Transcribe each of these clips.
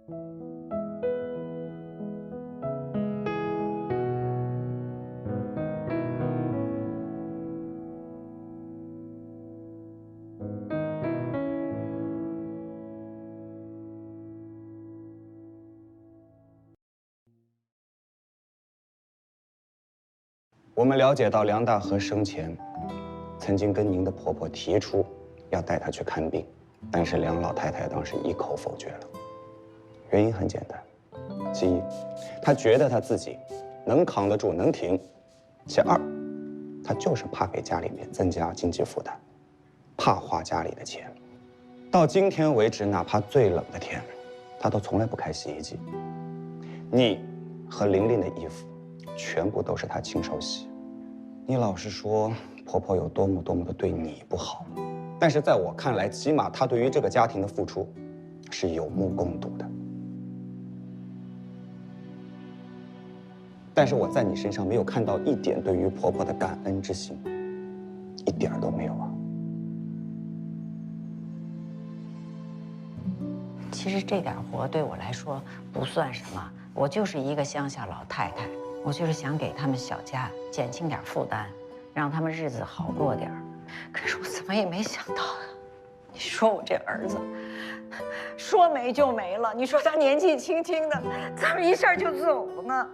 我们了解到梁大河生前曾经跟您的婆婆提出要带她去看病，但是梁老太太当时一口否决了。原因很简单，其一，她觉得她自己能扛得住，能挺；其二，她就是怕给家里面增加经济负担，怕花家里的钱。到今天为止，哪怕最冷的天，她都从来不开洗衣机。你和玲玲的衣服，全部都是她亲手洗。你老是说婆婆有多么的对你不好，但是在我看来，起码她对于这个家庭的付出是有目共睹的。但是我在你身上没有看到一点对于婆婆的感恩之心，一点儿都没有啊。其实这点活对我来说不算什么，我就是一个乡下老太太，我就是想给他们小家减轻点负担，让他们日子好过点儿。可是我怎么也没想到，你说我这儿子，说没就没了。你说他年纪轻轻的，怎么一下就走了呢？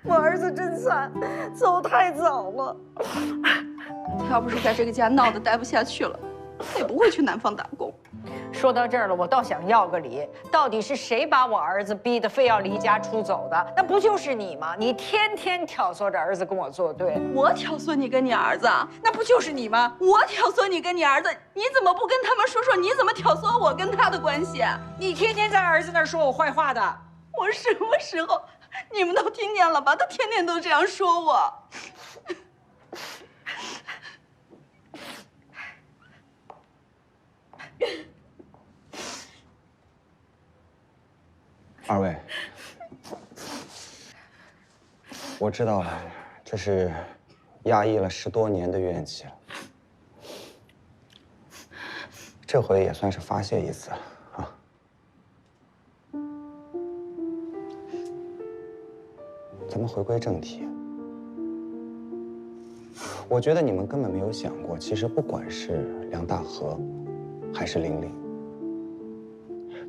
我儿子真惨，走太早了。他要不是在这个家闹得待不下去了，他也不会去南方打工。说到这儿了，我倒想要个理，到底是谁把我儿子逼得非要离家出走的？那不就是你吗？你天天挑唆着儿子跟我作对。我挑唆你跟你儿子，那不就是你吗？我挑唆你跟你儿子，你怎么不跟他们说说你怎么挑唆我跟他的关系？你天天在儿子那儿说我坏话的，我什么时候？你们都听见了吧？他天天都这样说我。二位，我知道了，这是压抑了10多年的怨气了，这回也算是发泄一次了啊。咱们回归正题，我觉得你们根本没有想过，其实不管是梁大河，还是玲玲，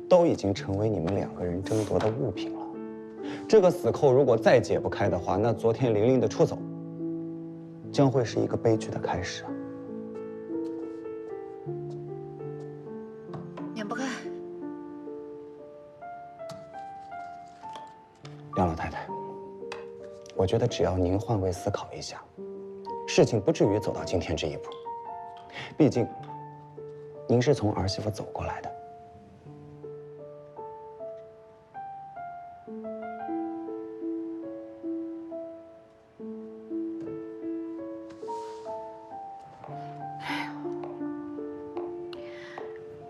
都已经成为你们2个人争夺的物品了。这个死扣如果再解不开的话，那昨天玲玲的出走将会是一个悲剧的开始啊！撵不开。梁老太太，我觉得只要您换位思考一下，事情不至于走到今天这一步。毕竟，您是从儿媳妇走过来的。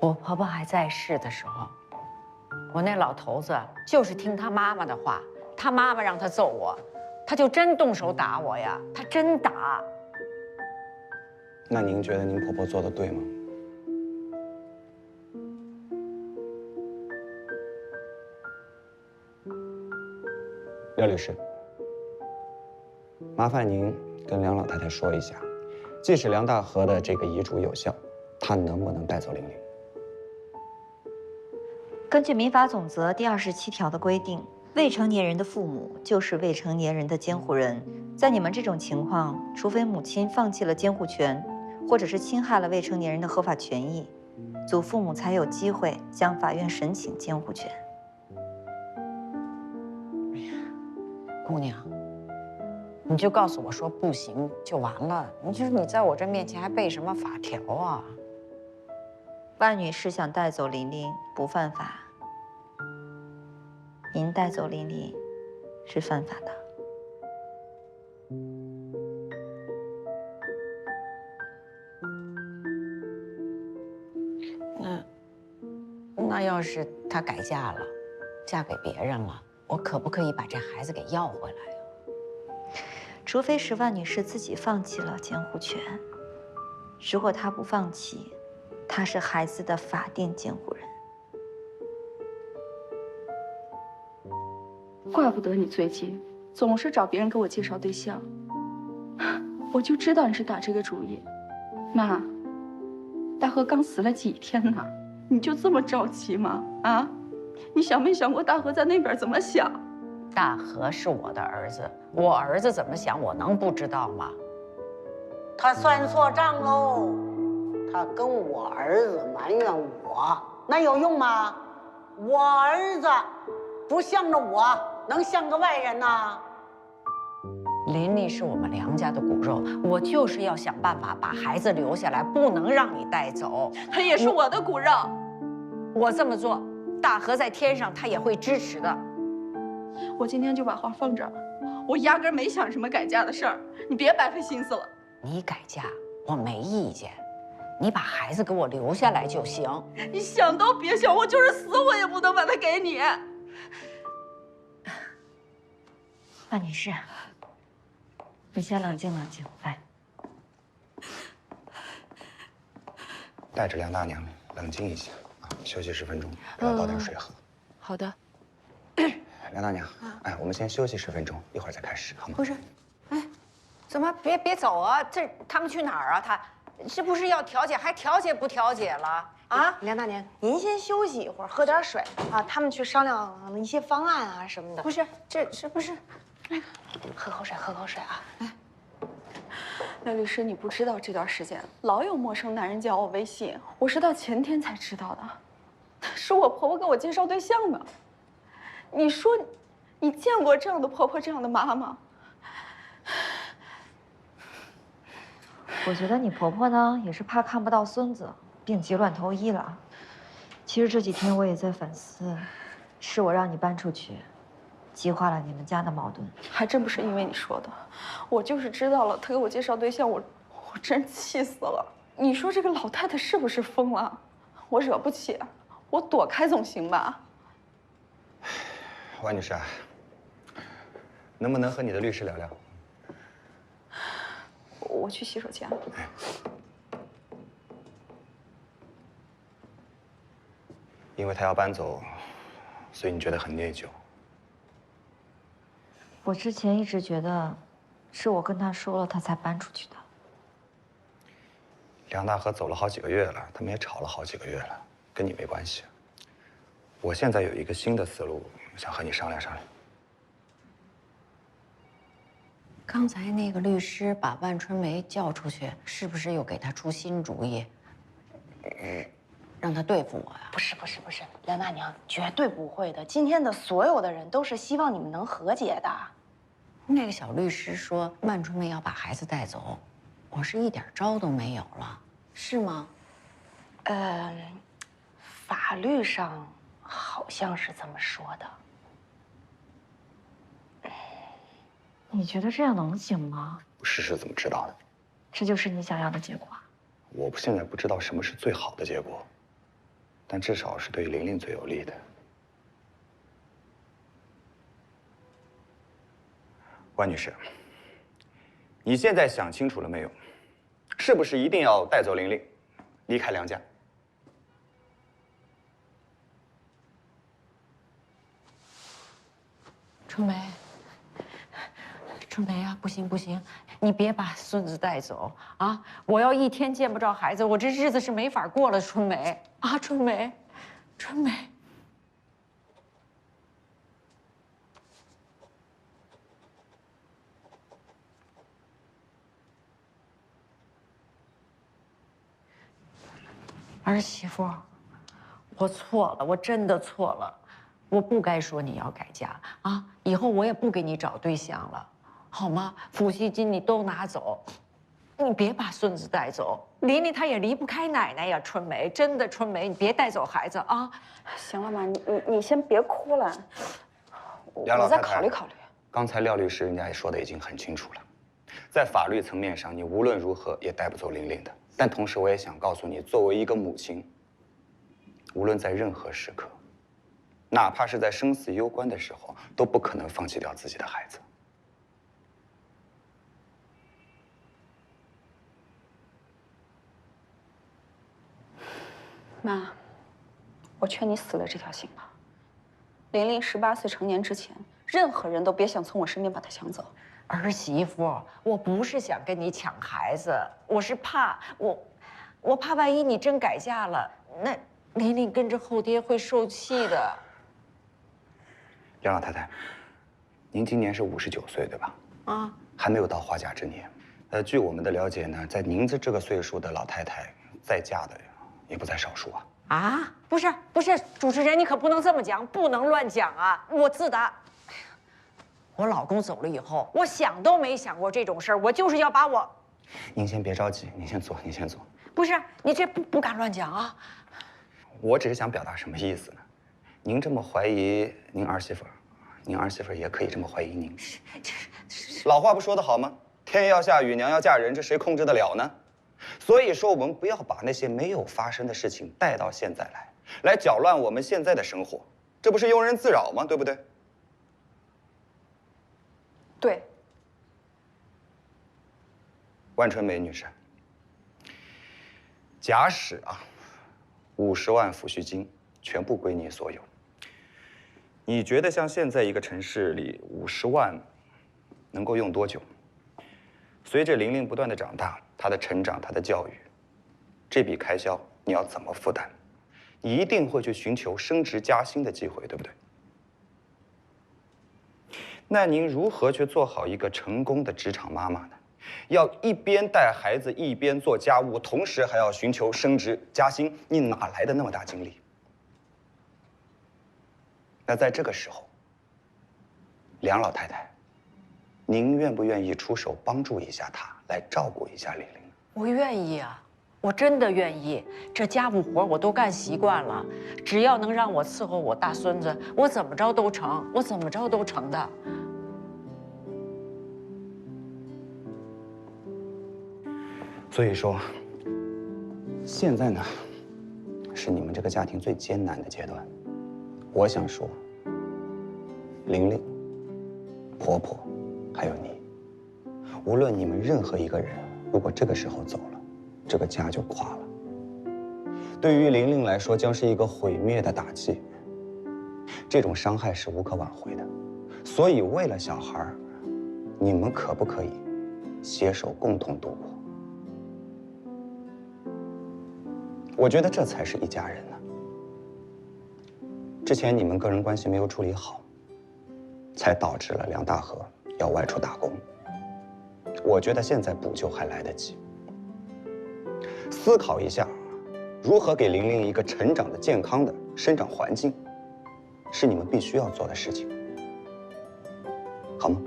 我婆婆还在世的时候，我那老头子就是听他妈妈的话，他妈妈让他揍我，他就真动手打我呀，他真打。那您觉得您婆婆做的对吗？廖律师，麻烦您跟梁老太太说一下，即使梁大河的这个遗嘱有效，他能不能带走玲玲？根据民法总则第27条的规定，未成年人的父母就是未成年人的监护人。在你们这种情况，除非母亲放弃了监护权，或者是侵害了未成年人的合法权益，祖父母才有机会向法院申请监护权。姑娘，你就告诉我说不行就完了，你在我这面前还背什么法条啊？万女士想带走玲玲不犯法，您带走玲玲是犯法的。那要是她改嫁了，嫁给别人了，我可不可以把这孩子给要回来呀？除非是万女士自己放弃了监护权，如果她不放弃，她是孩子的法定监护人。怪不得你最近总是找别人给我介绍对象，我就知道你是打这个主意。妈，大河刚死了几天呢，你就这么着急吗？啊，你想没想过大河在那边怎么想？大河是我的儿子，我儿子怎么想，我能不知道吗？他算错账喽，他跟我儿子埋怨我，那有用吗？我儿子不向着我，能像个外人呐？琳琳是我们梁家的骨肉，我就是要想办法把孩子留下来，不能让你带走。他也是我的骨肉。我这么做，大河在天上他也会支持的。我今天就把话放这儿了，我压根没想什么改嫁的事儿，你别白费心思了。你改嫁我没意见，你把孩子给我留下来就行。你想都别想，我就是死我也不能把他给你。范女士，你先冷静冷静，来。带着梁大娘冷静一下啊，休息10分钟，给她倒点水喝。好的。梁大娘，哎，我们先休息10分钟，一会儿再开始，好吗？不是，哎，怎么别走啊？他们去哪儿啊？他这不是要调解，还调解不调解了啊？梁大娘，您先休息一会儿，喝点水啊。他们去商量一些方案啊什么的。不是，这不是，喝口水，喝口水啊。哎，廖律师，你不知道这段时间老有陌生男人加我微信，我是到前天才知道的，是我婆婆给我介绍对象的。你说，你见过这样的婆婆，这样的妈吗？我觉得你婆婆呢，也是怕看不到孙子，病急乱投医了。其实这几天我也在反思，是我让你搬出去，激化了你们家的矛盾。还真不是因为你说的，我就是知道了，他给我介绍对象，我真气死了。你说这个老太太是不是疯了？我惹不起，我躲开总行吧？万女士啊，能不能和你的律师聊聊？我去洗手间。因为他要搬走，所以你觉得很内疚。我之前一直觉得，是我跟他说了，他才搬出去的。梁大河走了好几个月了，他们也吵了好几个月了，跟你没关系。我现在有一个新的思路，想和你商量商量。刚才那个律师把万春梅叫出去，是不是又给他出新主意，让他对付我呀？不是，梁大娘绝对不会的。今天的所有的人都是希望你们能和解的。那个小律师说万春梅要把孩子带走，我是一点招都没有了，是吗？法律上好像是这么说的。你觉得这样能行吗？试试怎么知道呢？这就是你想要的结果？我现在不知道什么是最好的结果，但至少是对琳琳最有利的。关女士，你现在想清楚了没有？是不是一定要带走琳琳，离开梁家？春梅，春梅啊，不行，你别把孙子带走啊！我要一天见不着孩子，我这日子是没法过了。春梅啊，春梅，春梅。儿媳妇，我错了，我真的错了，我不该说你要改嫁啊！以后我也不给你找对象了，好吗？抚恤金你都拿走，你别把孙子带走。琳琳她也离不开奶奶呀，春梅，真的，春梅，你别带走孩子啊！行了妈，你先别哭了，我再梁老太太考虑考虑。刚才廖律师人家也说的已经很清楚了，在法律层面上，你无论如何也带不走琳琳的。但同时，我也想告诉你，作为一个母亲，无论在任何时刻，哪怕是在生死攸关的时候，都不可能放弃掉自己的孩子。妈，我劝你死了这条心吧。琳琳18岁成年之前，任何人都别想从我身边把他抢走。儿媳妇，我不是想跟你抢孩子，我是怕我怕万一你真改嫁了，那琳琳跟着后爹会受气的。梁老太太，您今年是59岁，对吧？啊，还没有到花甲之年。据我们的了解呢，在您这个岁数的老太太，再嫁的也不在少数啊。啊，不是，主持人你可不能这么讲，不能乱讲啊！我自打我老公走了以后，我想都没想过这种事儿，我就是要把我……您先别着急，您先坐，您先坐。不是，你这不敢乱讲啊！我只是想表达什么意思呢？您这么怀疑您儿媳妇，您儿媳妇也可以这么怀疑您。老话不说得好吗？天要下雨，娘要嫁人，这谁控制得了呢？所以说，我们不要把那些没有发生的事情带到现在来搅乱我们现在的生活，这不是庸人自扰吗？对不对？对。万春梅女士，假使50万抚恤金全部归你所有，你觉得像现在一个城市里50万能够用多久？随着琳琳不断的长大，她的成长，她的教育，这笔开销你要怎么负担？你一定会去寻求升职加薪的机会，对不对？那您如何去做好一个成功的职场妈妈呢？要一边带孩子，一边做家务，同时还要寻求升职加薪，你哪来的那么大精力？那在这个时候，梁老太太，您愿不愿意出手帮助一下她，来照顾一下琳琳？我愿意啊，我真的愿意。这家务活我都干习惯了，只要能让我伺候我大孙子，我怎么着都成，我怎么着都成的。所以说，现在呢，是你们这个家庭最艰难的阶段。我想说，琳琳、婆婆，还有你，无论你们任何一个人，如果这个时候走了，这个家就垮了。对于琳琳来说，将是一个毁灭的打击。这种伤害是无可挽回的。所以，为了小孩，你们可不可以携手共同度过？我觉得这才是一家人呢。之前你们个人关系没有处理好，才导致了梁大河要外出打工。我觉得现在补救还来得及。思考一下，如何给琳琳一个成长的健康的生长环境，是你们必须要做的事情，好吗？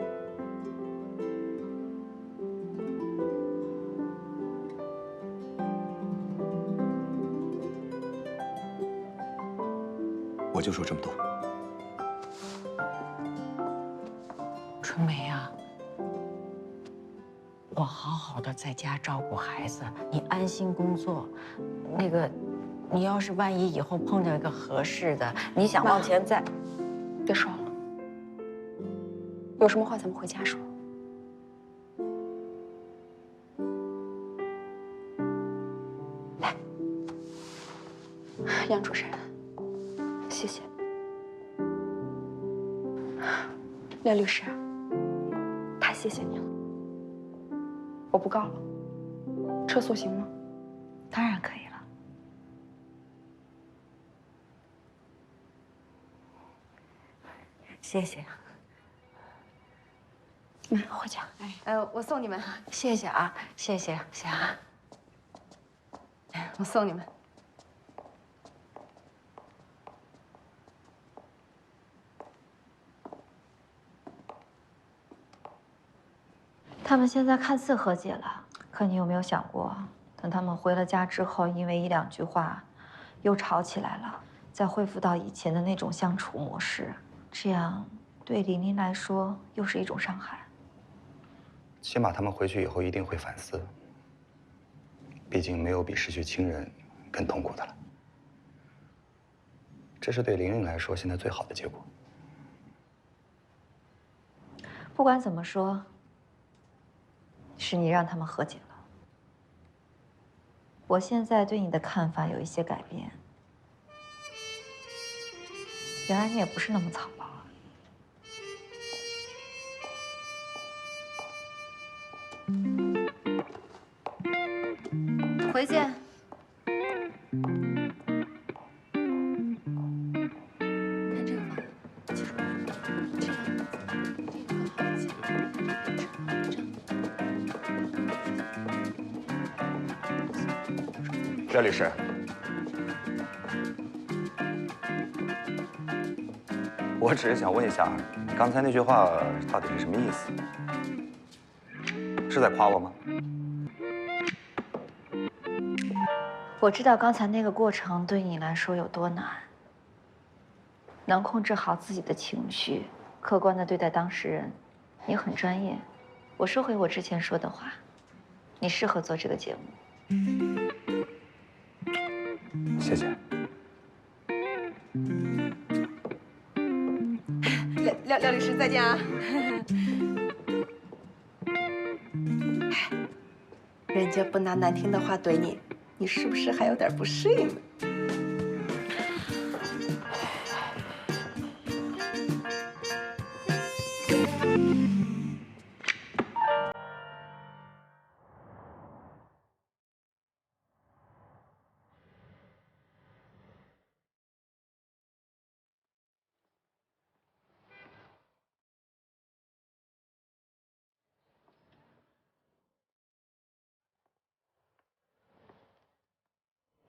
我就说这么多。春梅啊，我好好的在家照顾孩子，你安心工作。那个，你要是万一以后碰见一个合适的，你想往前再……别说了，有什么话咱们回家说。来，杨主任，谢谢。梁律师，太谢谢你了。我不告了，撤诉行吗？当然可以了。谢谢。回家。我送你们，谢谢啊，谢谢，谢啊。我送你们。他们现在看似和解了，可你有没有想过，等他们回了家之后，因为1、2句话，又吵起来了，再恢复到以前的那种相处模式，这样对琳琳来说又是一种伤害。起码他们回去以后一定会反思，毕竟没有比失去亲人更痛苦的了。这是对琳琳来说现在最好的结果。不管怎么说，是你让他们和解了。我现在对你的看法有一些改变。原来你也不是那么草包啊。回见。看这个吧，其实廖律师，我只是想问一下，刚才那句话到底是什么意思？是在夸我吗？我知道刚才那个过程对你来说有多难，能控制好自己的情绪，客观地对待当事人，你很专业。我收回我之前说的话，你适合做这个节目。谢谢。廖律师，再见啊！人家不拿难听的话怼你，你是不是还有点不适应呢？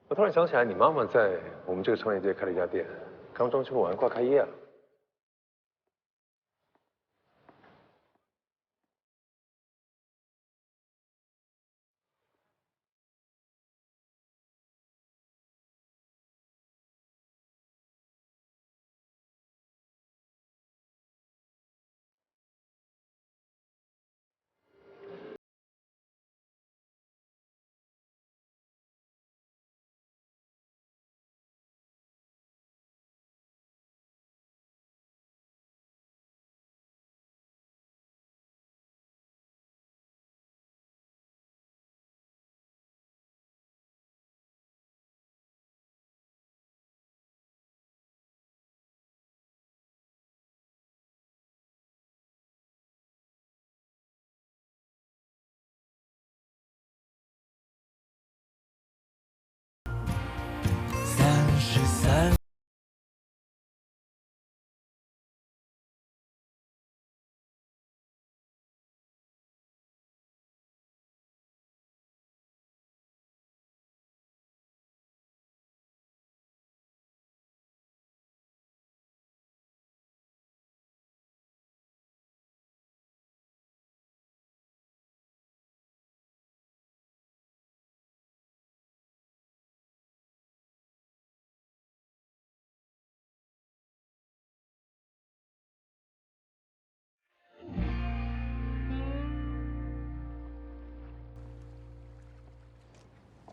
我突然想起来，你妈妈在我们这个创业街开了一家店，刚装修完，快开业了。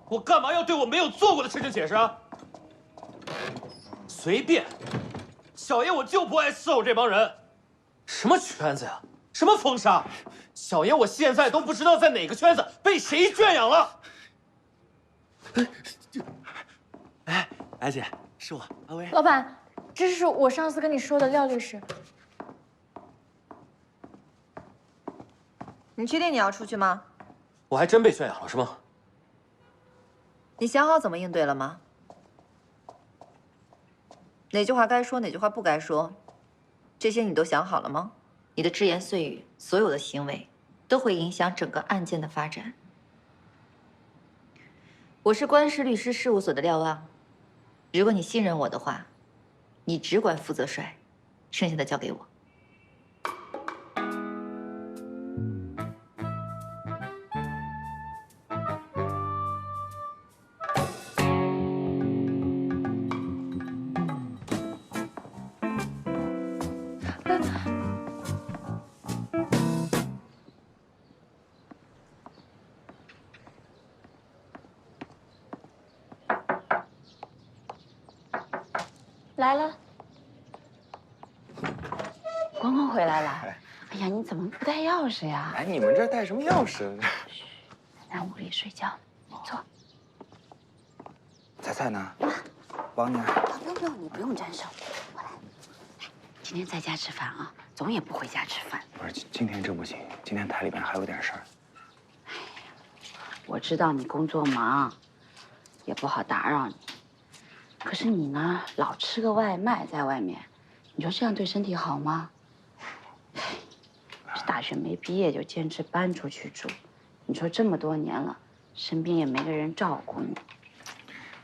我干嘛要对我没有做过的事情解释啊？随便，小爷我就不爱伺候这帮人。什么圈子呀？什么风沙？小爷我现在都不知道在哪个圈子被谁圈养了。哎，艾姐，是我，阿威。老板，这是我上次跟你说的廖律师。你确定你要出去吗？我还真被圈养了是吗？你想好怎么应对了吗？哪句话该说，哪句话不该说，这些你都想好了吗？你的只言碎语，所有的行为，都会影响整个案件的发展。我是官司律师事务所的廖望，如果你信任我的话，你只管负责帅，剩下的交给我。来了，光光回来了。哎呀，你怎么不带钥匙呀？哎，你们这带什么钥匙？咱屋里睡觉，你坐。菜菜呢？帮你。不用不用，你不用沾手，我来。今天在家吃饭啊，总也不回家吃饭。不是，今天这不行，今天台里边还有点事儿。我知道你工作忙，也不好打扰你。可是你呢，老吃个外卖在外面，你说这样对身体好吗？这大学没毕业就坚持搬出去住，你说这么多年了，身边也没个人照顾你。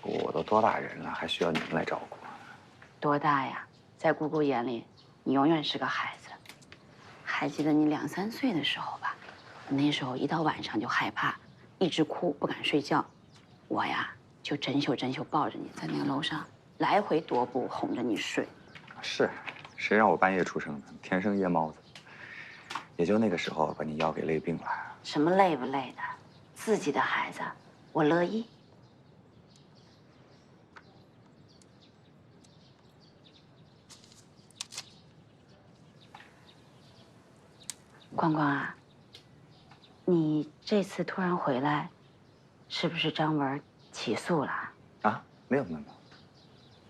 我都多大人了，还需要你们来照顾？多大呀？在姑姑眼里，你永远是个孩子。还记得你2、3岁的时候吧？那时候一到晚上就害怕，一直哭不敢睡觉。我呀，就整宿抱着你在那个楼上来回踱步，哄着你睡。是，谁让我半夜出生的？天生夜猫子。也就那个时候把你腰给累病了。什么累不累的？自己的孩子，我乐意。光光啊，你这次突然回来，是不是张文起诉了？啊，没有。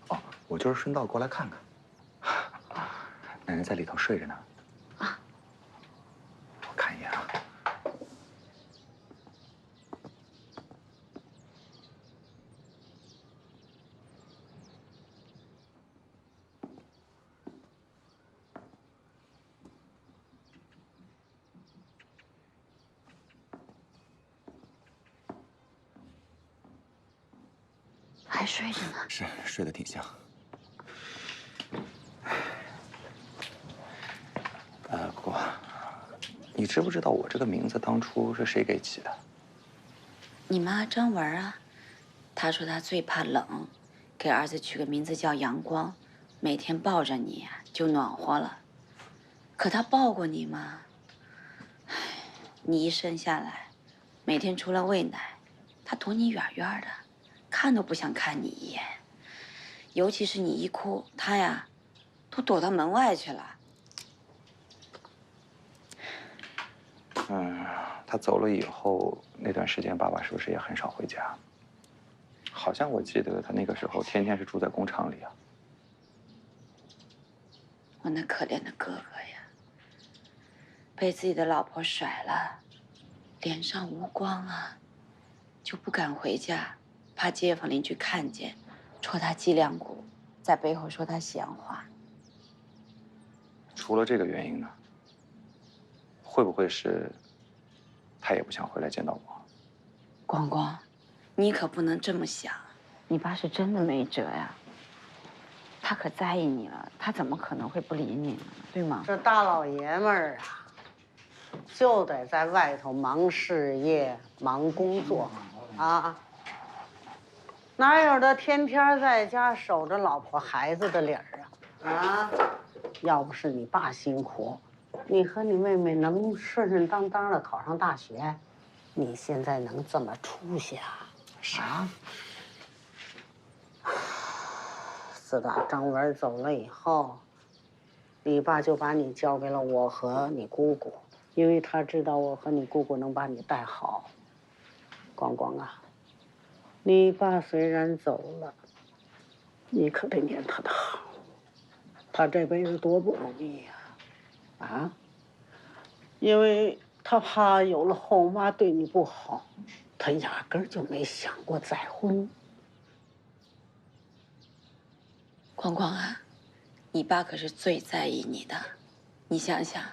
哦，我就是顺道过来看看。奶奶在里头睡着呢。啊，我看一眼啊。还睡着呢。是，睡得挺香。不过，你知不知道我这个名字当初是谁给起的？你妈张文啊，她说她最怕冷，给儿子取个名字叫阳光，每天抱着你就暖和了。可她抱过你吗？唉，你一生下来，每天除了喂奶，她躲你远远的，看都不想看你一眼。尤其是你一哭，她呀，都躲到门外去了。他走了以后那段时间，爸爸是不是也很少回家？好像我记得他那个时候天天是住在工厂里啊。我那可怜的哥哥呀，被自己的老婆甩了，脸上无光啊，就不敢回家，怕街坊邻居看见，戳他脊梁骨，在背后说他闲话。除了这个原因呢，会不会是他也不想回来见到我？光光，你可不能这么想，你爸是真的没辙呀。他可在意你了，他怎么可能会不理你呢？对吗？这大老爷们儿啊，就得在外头忙事业、忙工作啊，哪有的天天在家守着老婆孩子的理儿啊？啊，要不是你爸辛苦，你和你妹妹能顺顺当当的考上大学，你现在能这么出息啊？啊？自打张文走了以后，你爸就把你交给了我和你姑姑，因为他知道我和你姑姑能把你带好。光光啊，你爸虽然走了，你可得念他的好，他这辈子多不容易呀！啊，因为他怕有了后妈对你不好，他压根儿就没想过再婚。光光啊，你爸可是最在意你的，你想想，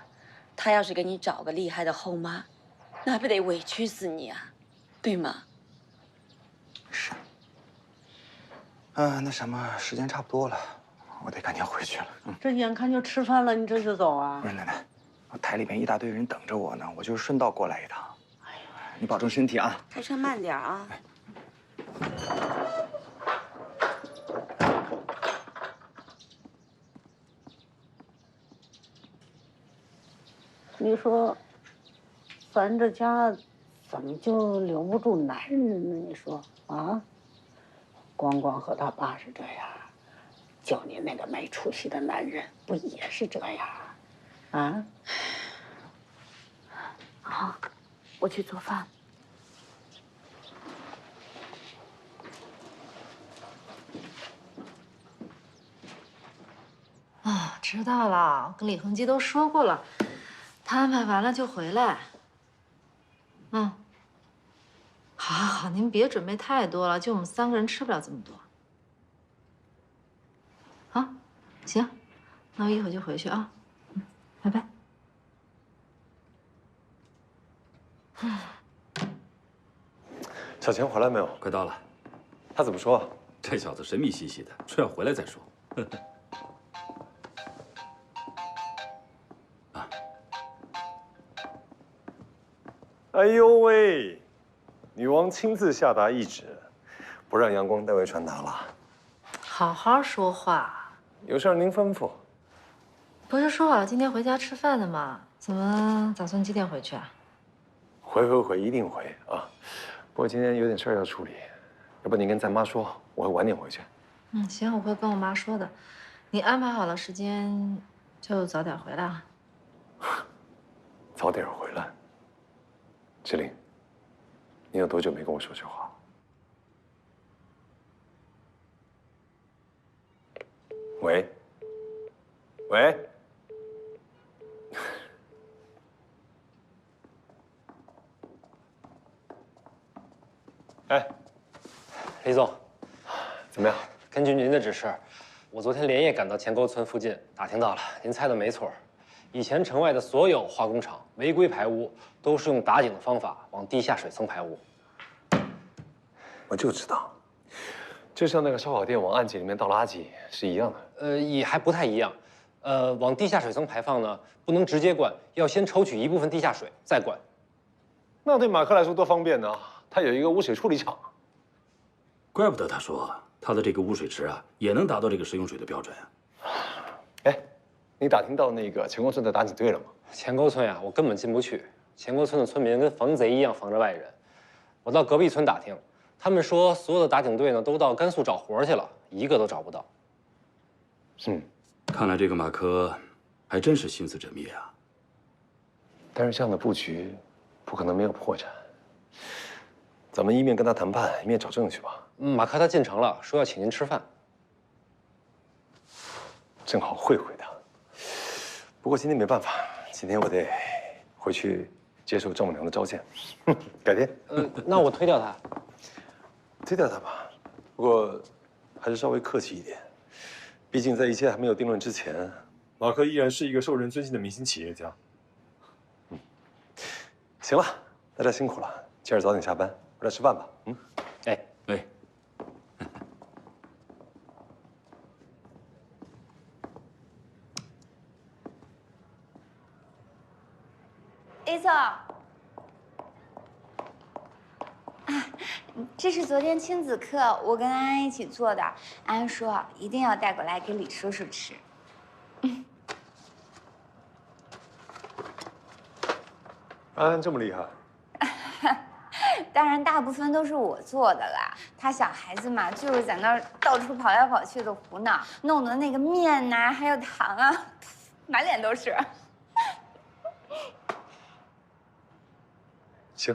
他要是给你找个厉害的后妈，那不得委屈死你啊，对吗？是。那什么，时间差不多了，我得赶紧回去了。这眼看就吃饭了，你这就走啊？不是奶奶，台里边一大堆人等着我呢，我就是顺道过来一趟。哎呀，你保重身体啊！开车慢点啊。你说，咱这家怎么就留不住男人呢？你说啊？光光和他爸是这样，就你那个没出息的男人不也是这样？啊？好，我去做饭。啊，知道了，跟李恒基都说过了，他安排完了就回来。嗯。好，好，好，您别准备太多了，就我们3个人吃不了这么多。好，行，那我一会儿就回去啊。拜拜。小钱回来没有？快到了。他怎么说？这小子神秘兮兮的，说要回来再说。哎呦喂！女王亲自下达懿旨，不让阳光代为传达了。好好说话。有事儿您吩咐。不是说好了今天回家吃饭的吗？怎么打算几点回去啊？回，一定回啊！不过今天有点事儿要处理，要不你跟咱妈说，我会晚点回去。嗯，行，我会跟我妈说的。你安排好了时间，就早点回来啊。早点回来。志玲，你有多久没跟我说这话？喂，喂。哎，李总，怎么样？根据您的指示，我昨天连夜赶到前沟村附近，打听到了，您猜的没错，以前城外的所有化工厂违规排污都是用打井的方法往地下水层排污。我就知道，就像那个烧烤店往暗井里面倒垃圾是一样的。也还不太一样。往地下水层排放呢，不能直接灌，要先抽取一部分地下水再灌。那对马克来说多方便呢，他有一个污水处理厂。怪不得他说他的这个污水池啊，也能达到这个食用水的标准啊。哎，你打听到那个前沟村的打井队了吗？前沟村呀，我根本进不去。前沟村的村民跟防贼一样防着外人。我到隔壁村打听，他们说所有的打井队呢都到甘肃找活去了，一个都找不到。看来这个马科还真是心思缜密啊。但是这样的布局不可能没有破绽。咱们一面跟他谈判，一面找证据吧。马克他进城了，说要请您吃饭。正好会他。不过今天没办法，今天我得回去接受丈母娘的召见。改天。那我推掉他。推掉他吧。不过还是稍微客气一点。毕竟在一切还没有定论之前，马克依然是一个受人尊敬的明星企业家。行了，大家辛苦了，今儿早点下班，回来吃饭吧。哎。A 总，这是昨天亲子课我跟安安一起做的，安安说一定要带过来给李叔叔吃。安安这么厉害？当然，大部分都是我做的啦。他小孩子嘛，就是在那儿到处跑来跑去的胡闹，弄得那个面呐、还有糖啊，满脸都是。行，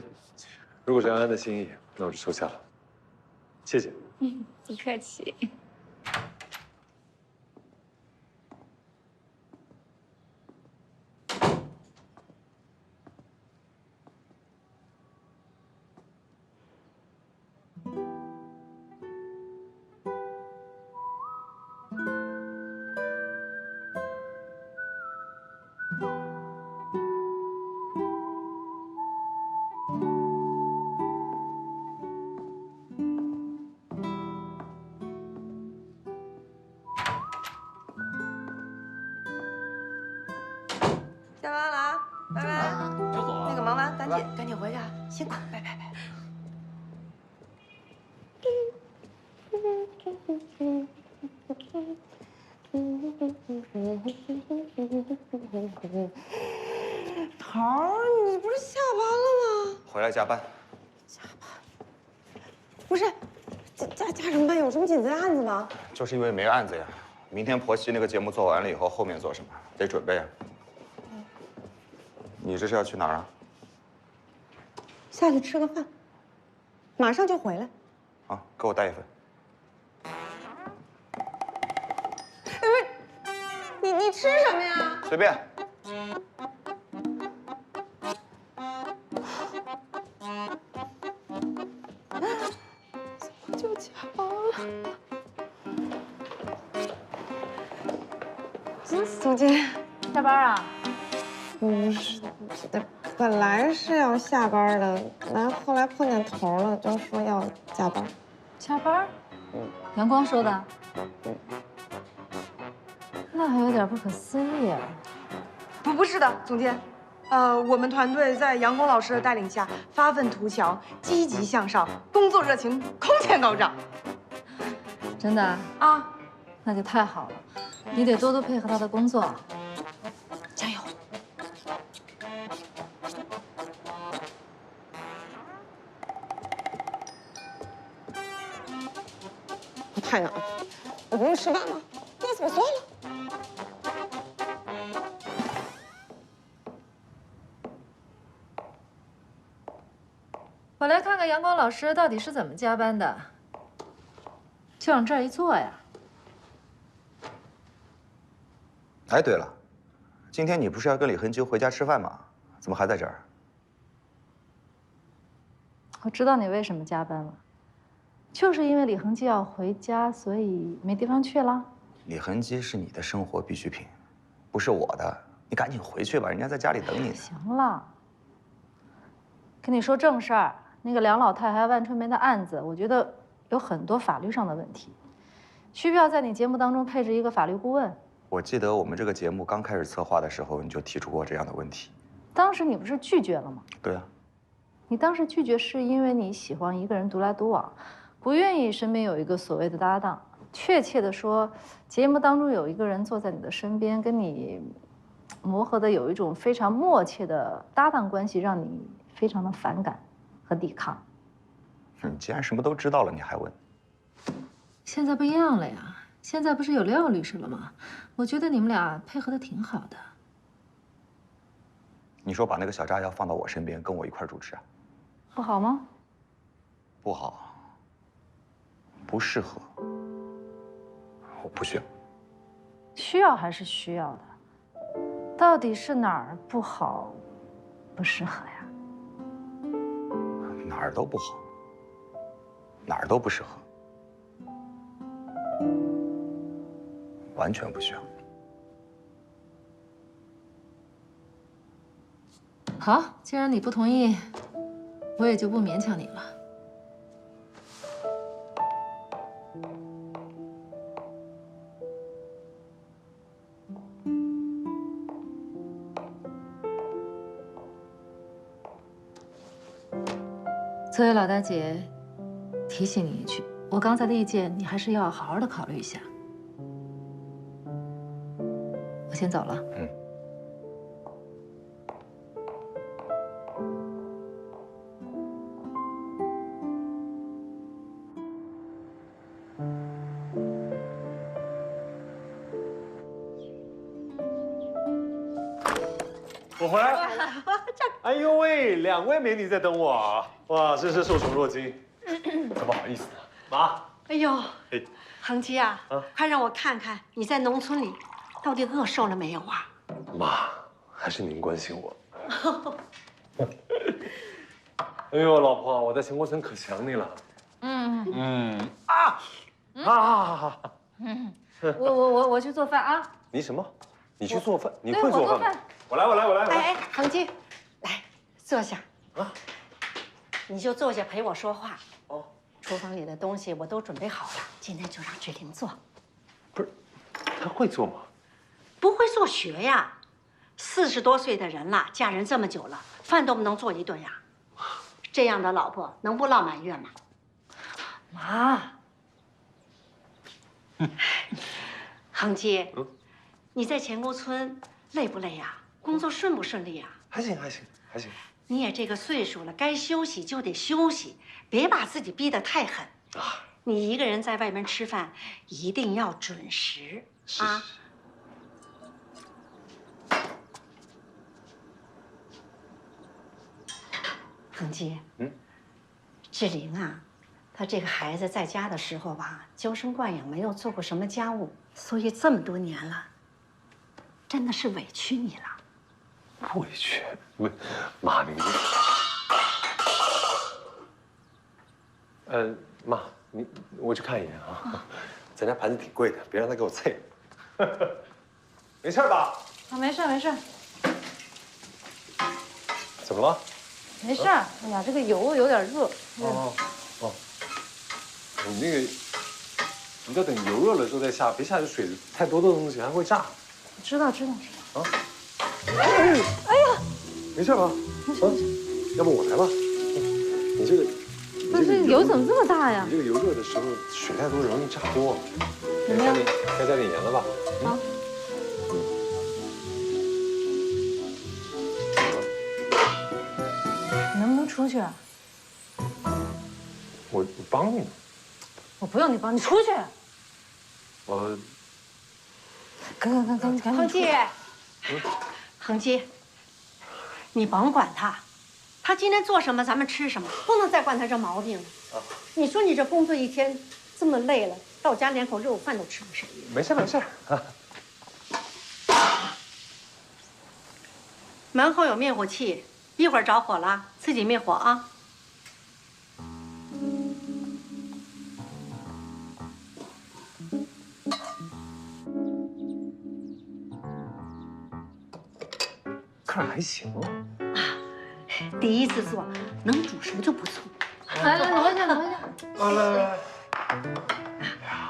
如果是安安的心意，那我就收下了。谢谢。不客气。下班了啊，拜拜。就走啊。那个忙完赶紧回去啊，辛苦，拜拜。桃儿，你不是下班了吗？回来加班。不是，加什么班？有什么紧急案子吗？就是因为没案子呀。明天婆媳那个节目做完了以后，后面做什么得准备啊。你这是要去哪儿啊？下去吃个饭，马上就回来。啊，给我带一份。不是，你吃什么呀？随便。苏金，下班啊？不是，本来是要下班的，然后后来碰见头了，就说要加班。加班？阳光说的。那还有点不可思议啊。不是的，总监。我们团队在杨光老师的带领下发愤图强，积极向上，工作热情空前高涨。真的啊？那就太好了，你得多多配合他的工作，加油！我太难了，我不用吃饭吗？那怎么算了？我来看看阳光老师到底是怎么加班的，就往这儿一坐呀。哎，对了，今天你不是要跟李恒基回家吃饭吗？怎么还在这儿？我知道你为什么加班了，就是因为李恒基要回家，所以没地方去了。李恒基是你的生活必需品，不是我的。你赶紧回去吧，人家在家里等你呢。行了，跟你说正事儿。那个梁老太还万春梅的案子，我觉得有很多法律上的问题，需不需要在你节目当中配置一个法律顾问？我记得我们这个节目刚开始策划的时候，你就提出过这样的问题。当时你不是拒绝了吗？对啊。你当时拒绝是因为你喜欢一个人独来独往，不愿意身边有一个所谓的搭档。确切的说，节目当中有一个人坐在你的身边，跟你磨合的有一种非常默契的搭档关系，让你非常的反感和抵抗。你既然什么都知道了，你还问？现在不一样了呀，现在不是有廖律师了吗？我觉得你们俩配合的挺好的。你说把那个小炸药放到我身边，跟我一块主持啊？不好吗？不好，不适合，我不需要。需要还是需要的？到底是哪儿不好，不适合呀？哪儿都不好，哪儿都不适合，完全不需要。好，既然你不同意，我也就不勉强你了。作为老大姐，提醒你一句，我刚才的意见你还是要好好的考虑一下。我先走了。嗯。我回来了。哎呦喂，2位美女在等我啊！哇，真是受宠若惊，真不好意思啊，妈。哎呦，哎，恒基啊，快让我看看你在农村里到底饿瘦了没有啊？妈，还是您关心我。哎呦，老婆，我在钱国村可想你了。我去做饭啊！你什么？你去做饭？你对会做饭吗？我来。哎，恒基，来坐下啊，你就坐下陪我说话。哦，厨房里的东西我都准备好了，今天就让志玲做。不是，她会做吗？不会做学呀，40多岁的人了，嫁人这么久了，饭都不能做一顿呀。这样的老婆能不落满月吗？妈，恒基，你在钱沟村累不累呀？工作顺不顺利呀？还行。你也这个岁数了，该休息就得休息，别把自己逼得太狠啊！你一个人在外面吃饭，一定要准时啊！恒基，志玲啊，她这个孩子在家的时候吧，娇生惯养，没有做过什么家务，所以这么多年了，真的是委屈你了。委屈？妈，你妈，我去看一眼啊。咱家盘子挺贵的，别让他给我啐了。没事吧？啊，没事没事怎么了？没事。哎呀，这个油有点热。哦，你那个，你要等油热了之后再下，别下水太多的东西，还会炸。知道。啊！哎呀，没事吧？啊，要不我来吧。你这个，但是油怎么这么大呀？你这个油热的时候水太多容易炸锅。怎么样？该加点盐了吧？好。你能不能出去啊？我帮你。我不用你帮，你出去。我。赶紧。恒基，恒基，你甭管他，他今天做什么咱们吃什么，不能再惯他这毛病了。你说你这工作一天这么累了，到家连口肉饭都吃不上。没事啊。门后有灭火器，一会儿着火了自己灭火啊。看着还行啊。第一次做，能煮熟就不错。来，挪一下。来。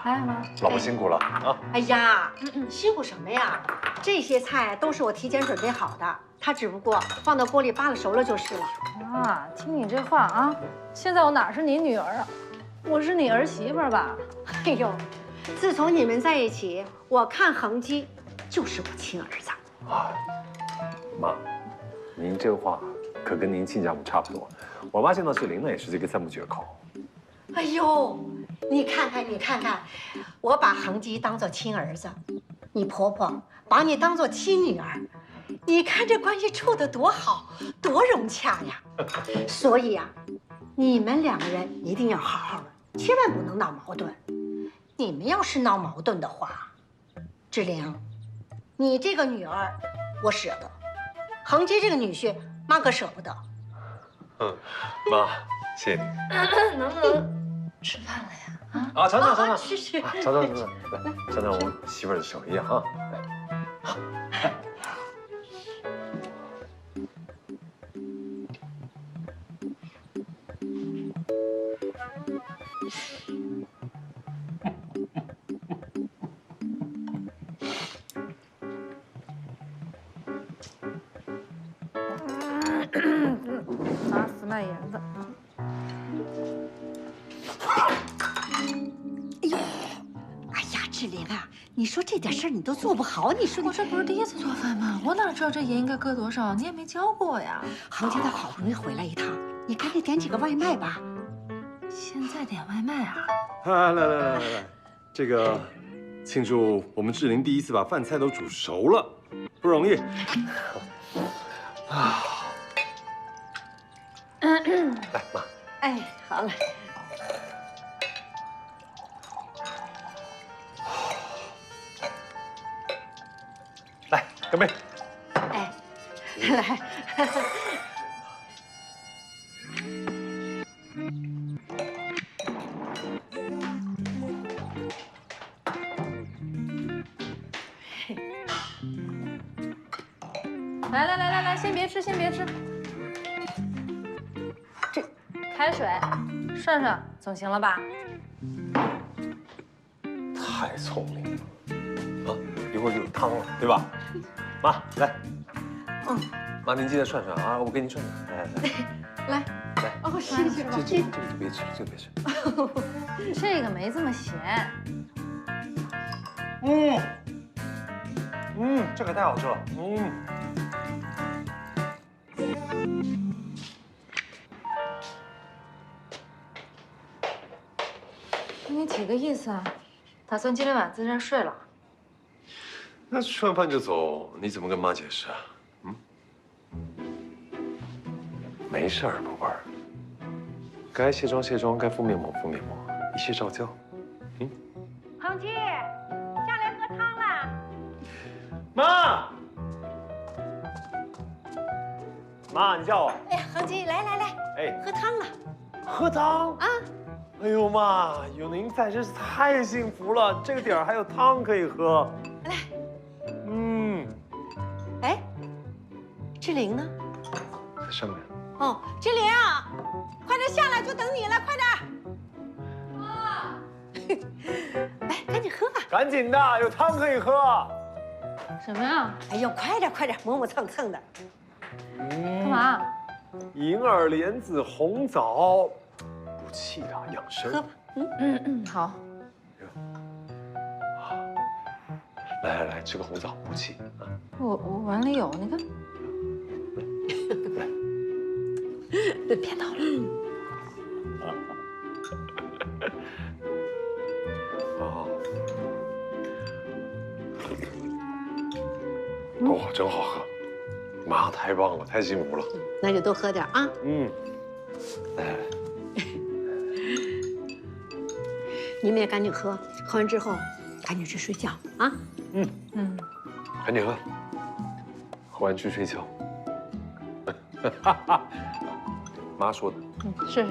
来，妈。老婆辛苦了啊！哎呀，辛苦什么呀？这些菜都是我提前准备好的，它只不过放到锅里扒拉熟了就是了。啊，听你这话啊，现在我哪是你女儿啊，我是你儿媳妇吧？哎呦，自从你们在一起，我看恒基就是我亲儿子。啊，妈，您这话可跟您亲家母差不多。我妈见到志玲呢，也是这个赞不绝口。哎呦，你看看，我把恒基当做亲儿子，你婆婆把你当做亲女儿，你看这关系处得多好，多融洽呀！所以啊，你们两个人一定要好好的，千万不能闹矛盾。你们要是闹矛盾的话，志玲，你这个女儿我舍得，恒基这个女婿妈可舍不得。妈，谢谢你。能不能吃饭了呀？啊，尝。吃。尝，来，尝我媳妇儿的手艺啊。好。拿死麦盐的。哎呀，志玲啊，你说这点事儿你都做不好，你说我这不是第一次做饭吗？我哪知道这盐应该搁多少？你也没教过我呀。恒基他好不容易回来一趟，你赶紧点几个外卖吧。现在点外卖啊？来，这个庆祝我们志玲第一次把饭菜都煮熟了，不容易。啊。来，妈。哎，好了。来，干杯！哎，来。来，先别吃。这开水涮涮总行了吧？太聪明了，啊，一会儿就有汤了，对吧？妈，来，妈您记得涮啊，我给您涮。来。哦，谢谢。这个别吃，这个没这么咸。这可太好吃了，你几个意思啊？打算今天晚上在这儿睡了？那吃完饭就走，你怎么跟妈解释啊？没事儿，宝贝儿。该卸妆，该敷面膜，一切照旧。恒基，下来喝汤了。妈，你叫我。哎呀，恒基，来，哎，喝汤了。喝汤啊！哎呦妈，有您在真是太幸福了，这个点儿还有汤可以喝。来。志玲呢？在上面。哦，志玲，快点下来，就等你了，快点。来，赶紧喝吧。赶紧的，有汤可以喝。什么呀？哎呦，快点快点，磨磨蹭蹭的。干嘛？银耳莲子红枣，补气的，养生。喝吧。好。来，吃个红枣补气啊。我碗里有，你看。别闹了。哦，真好喝！妈，太棒了，太幸福了。那就多喝点啊。来，你们也赶紧喝，喝完之后赶紧去睡觉啊。赶紧喝，喝完去睡觉。妈说的。是。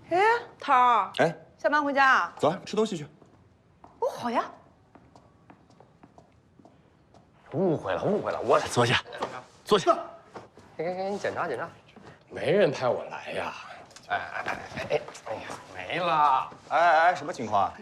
哎，涛儿，哎，下班回家啊？走，吃东西去。哦，好呀。误会了，我坐下，坐下。给你检查检查，没人派我来呀。哎呀，没了。哎，什么情况啊？